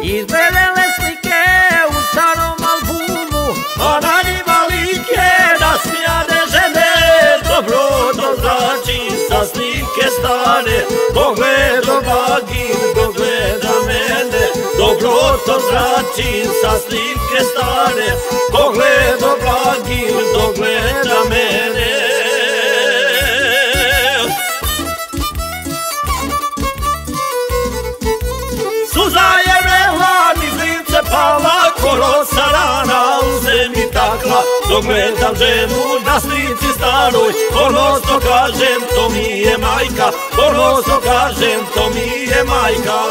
Izgledele slike u starom albumu, a na njima like nasmijane žene. Dobro to znači sa slike stare, pogledom blagim dok gleda mene. Dobro to znači sa slike stare, pogledom blagim dok gleda mene. Suza je vrela, niz lice pala, ko rosa rana u zemlji takla. Dok gledam ženu na slici staroj, ponosno kažem to mi je majka, ponosno kažem to mi je majka.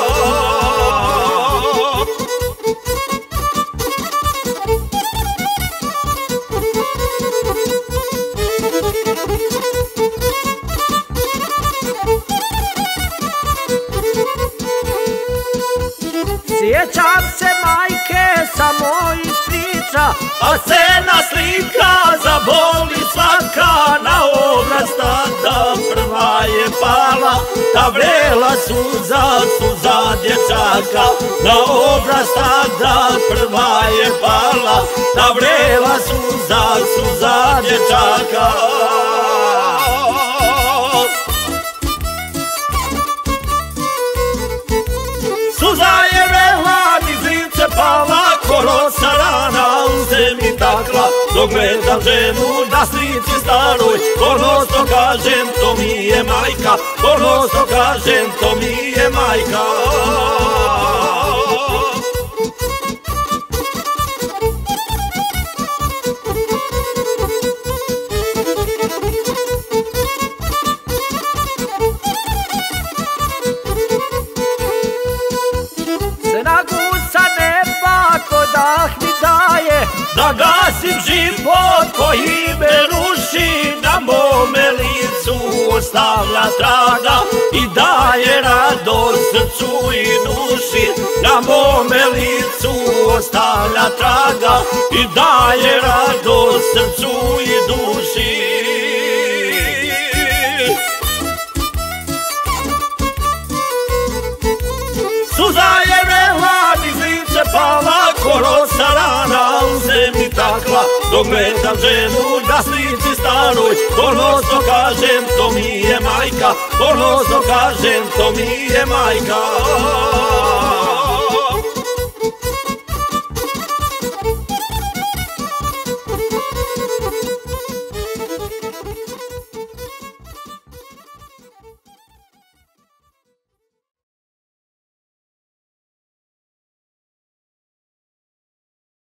Sjećam se majke samo iz priča, a scena slika zaboli svaka. Na obraz tada prva je pala, ta vrela suza, suza dječaka. Na obraz tada prva je pala, ta vrela suza, suza dječaka. Suza je vrela, niz lice pala, ko rosa rana u zemlji takla. Dok gledam ženu na slici staroj, ponosno kažem to mi je majka, ponosno kažem to mi je majka. Snagu sa neba ko dah mi daje, da gasim život koji me ruši. Na mome licu ostavlja traga i daje radost srcu i duši. Na mome licu ostavlja traga i daje radost srcu i duši. Suza je vrela, niz lice pala, ko rosa rana u zemlji takla. Dok gledam ženu na slici staroj, ponosno kažem to mi je majka, ponosno kažem to mi je majka.